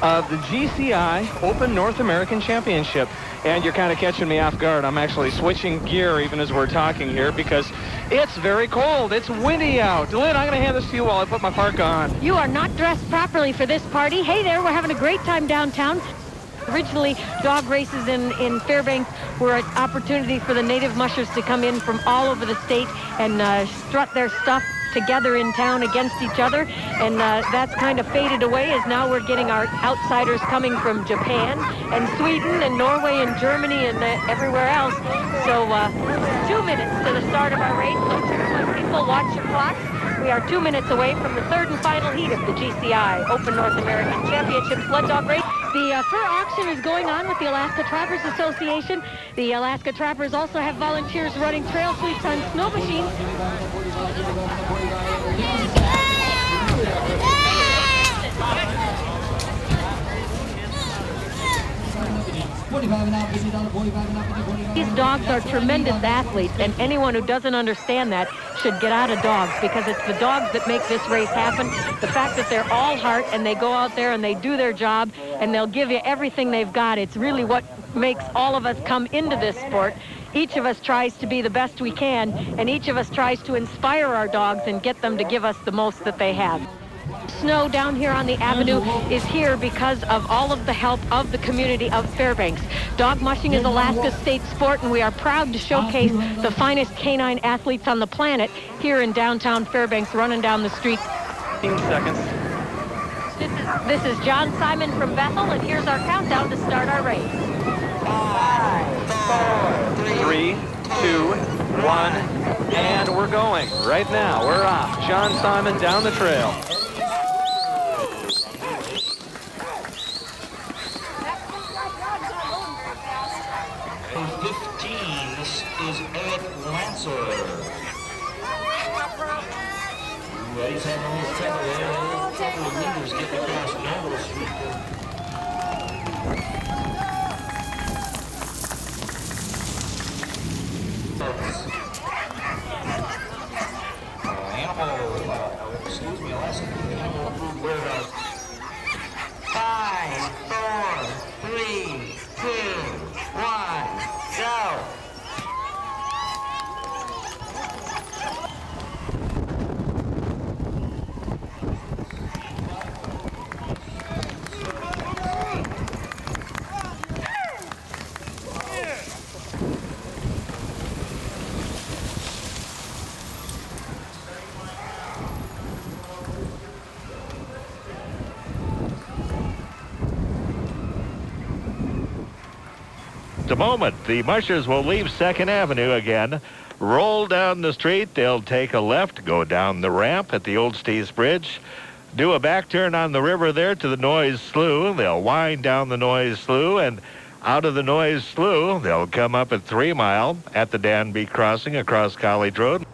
Of the GCI Open North American Championship. And you're kind of catching me off guard. I'm actually switching gear even as we're talking here because it's very cold. It's windy out. Lynn, I'm going to hand this to you while I put my parka on. You are not dressed properly for this party. Hey there, we're having a great time downtown. Originally, dog races in Fairbanks were an opportunity for the native mushers to come in from all over the state and strut their stuff together in town against each other, and that's kind of faded away as now we're getting our outsiders coming from Japan and Sweden and Norway and Germany and everywhere else. So 2 minutes to the start of our race. So people, watch your clocks. We are 2 minutes away from the third and final heat of the GCI Open North American Championship Sled Dog Race. The fur auction is going on with the Alaska Trappers Association. The Alaska Trappers also have volunteers running trail sweeps on snow machines. These dogs are tremendous athletes, and anyone who doesn't understand that should get out of dogs, because it's the dogs that make this race happen. The fact that they're all heart and they go out there and they do their job and they'll give you everything they've got. It's really what makes all of us come into this sport. Each of us tries to be the best we can, and each of us tries to inspire our dogs and get them to give us the most that they have. Snow down here on the avenue is here because of all of the help of the community of Fairbanks. Dog mushing is Alaska's state sport, and we are proud to showcase the finest canine athletes on the planet here in downtown Fairbanks running down the street. 15 seconds. This is John Simon from Bethel, and here's our countdown to start our race. 5, 4, 3, 2, 1, and we're going. Right now, we're off. John Simon down the trail. Ready, set, almost 10 meters getting across Noble Street. Excuse me, Alaska Animal Food Warehouse. 5, 4, 3, 2, 1, go! A moment, the mushers will leave 2nd Avenue again, roll down the street. They'll take a left, go down the ramp at the Old Steves Bridge, do a back turn on the river there to the Noise Slough. They'll wind down the Noise Slough, and out of the Noise Slough, they'll come up at 3 Mile at the Danby Crossing across College Road.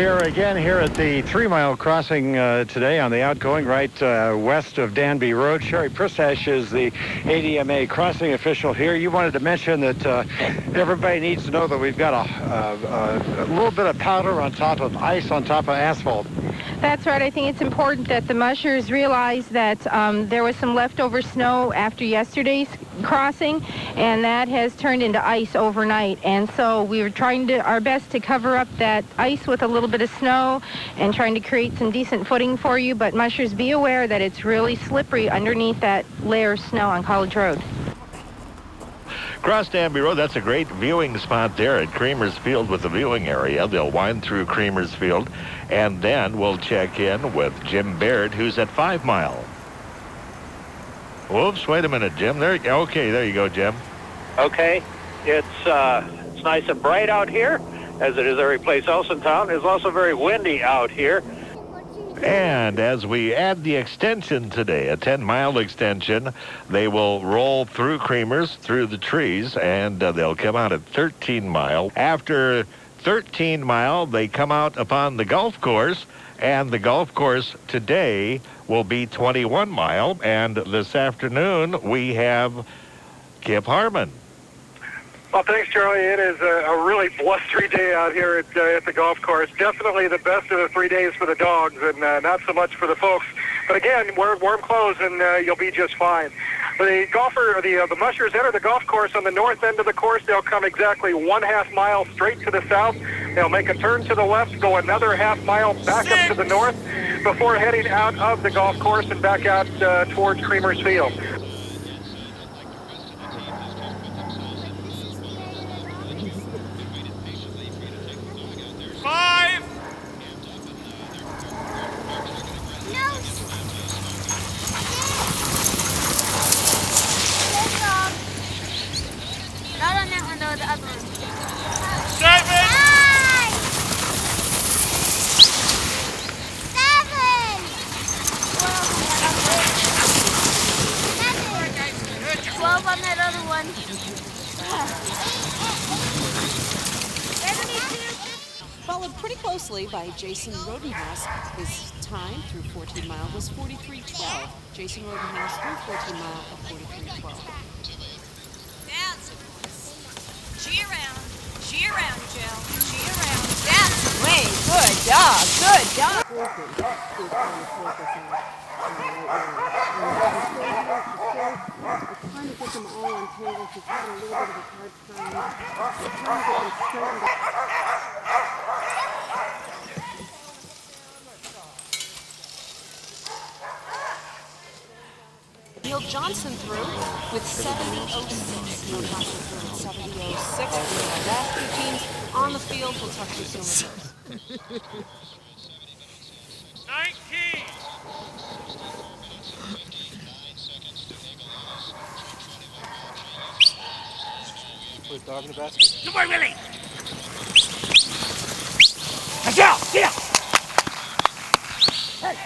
We are again here at the 3-mile crossing today on the outgoing right west of Danby Road. Sherry Pristash is the ADMA crossing official here. You wanted to mention that everybody needs to know that we've got a little bit of powder on top of ice on top of asphalt. That's right. I think it's important that the mushers realize that there was some leftover snow after yesterday's crossing, and that has turned into ice overnight. And so we were trying our best to cover up that ice with a little bit of snow and trying to create some decent footing for you. But mushers, be aware that it's really slippery underneath that layer of snow on College Road. Cross Danby Road, that's a great viewing spot there at Creamer's Field with the viewing area. They'll wind through Creamer's Field, and then we'll check in with Jim Baird, who's at 5 Mile. Whoops, wait a minute, Jim. Okay, there you go, Jim. Okay, it's nice and bright out here, as it is every place else in town. It's also very windy out here. And as we add the extension today, a 10-mile extension, they will roll through Creamer's, through the trees, and they'll come out at 13 Mile. After 13 Mile, they come out upon the golf course, and the golf course today will be 21 Mile. And this afternoon, we have Kip Harmon. Well, thanks, Charlie. It is a really blustery day out here at the golf course. Definitely the best of the 3 days for the dogs, and not so much for the folks. But again, wear warm clothes, and you'll be just fine. The mushers enter the golf course on the north end of the course. They'll come exactly 1/2 mile straight to the south. They'll make a turn to the left, go another 1/2 mile back up to the north before heading out of the golf course and back out towards Creamer's Field. Followed pretty closely by Jason Rodenhouse. His time through 14 Mile was 43:12. Jason Rodenhouse through 14 Mile of 43:12. That's G around, Jill. G around. That's way. Good dog. Good dog. Trying to get them all untangled. She's having a little bit of a hard time. Trying to get them straightened up. Neil Johnson through with 70.06. Neil Johnson through with 70.06. Our last two teams on the field. We'll talk to you soon. 19. Put a dog in the basket. Good boy, Willie. Yeah, yeah. Hey.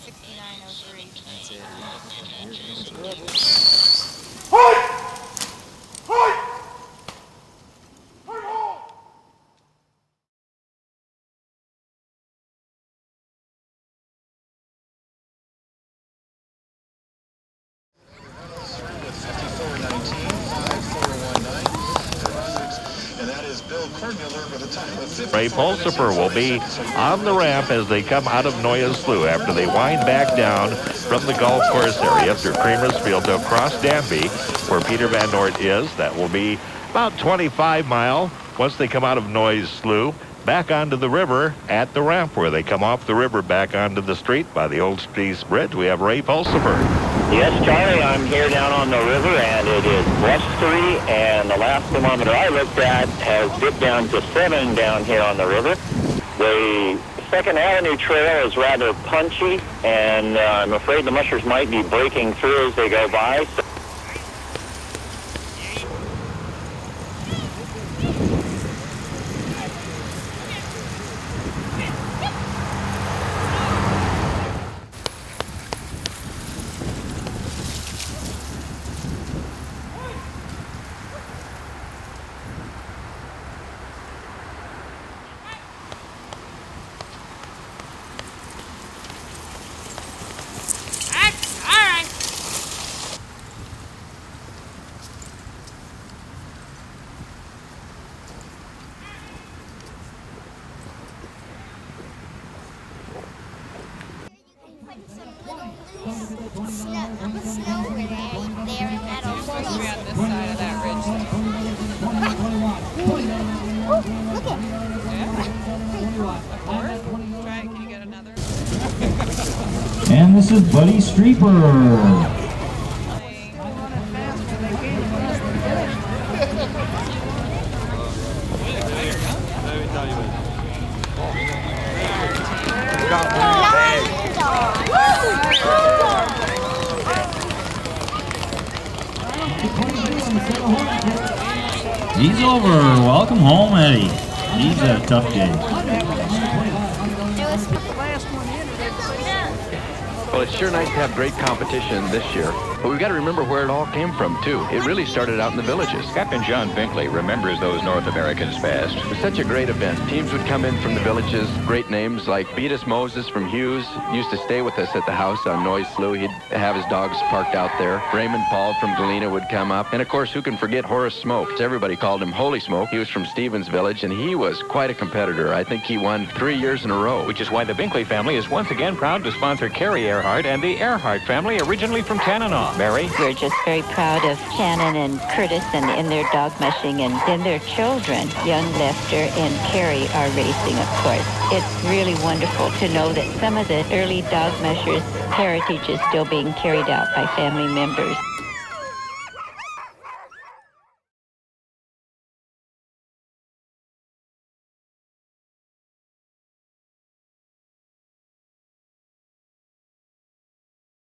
69.03. That's it. Ray Pulsifer will be on the ramp as they come out of Noyes Slough after they wind back down from the golf course area through Creamer's Field. They'll cross Danby, where Peter Van Noort is. That will be about 25 Mile once they come out of Noyes Slough, back onto the river at the ramp where they come off the river back onto the street by the Old Steve's Bridge. We have Ray Pulsifer. Yes, Charlie, I'm here down on the river, and it is blustery, and the last thermometer I looked at has dipped down to 7 down here on the river. The Second Avenue Trail is rather punchy, and I'm afraid the mushers might be breaking through as they go by. Snow over there and that'll It's supposed to be on this side of that ridge. Look at Try it. Can you get another? And this is Buddy Streeper. He's over. Welcome home, Eddie. He's had a tough day. Well, it's sure nice to have great competition this year, but we've got to remember where it all came from, too. It really started out in the villages. Captain John Binkley remembers those North Americans best. It was such a great event. Teams would come in from the villages, great names like Beatus Moses from Hughes used to stay with us at the house on Noise Slough. He'd have his dogs parked out there. Raymond Paul from Galena would come up. And, of course, who can forget Horace Smoke? Everybody called him Holy Smoke. He was from Stevens Village, and he was quite a competitor. I think he won 3 years in a row. Which is why the Binkley family is once again proud to sponsor Carrie Earhart and the Earhart family, originally from Tanana. Mary? We're just very proud of Shannon and Curtis and in their dog mushing, and then their children, young Lester and Carrie, are racing, of course. It's really wonderful to know that some of the early dog mushers' heritage is still being carried out by family members.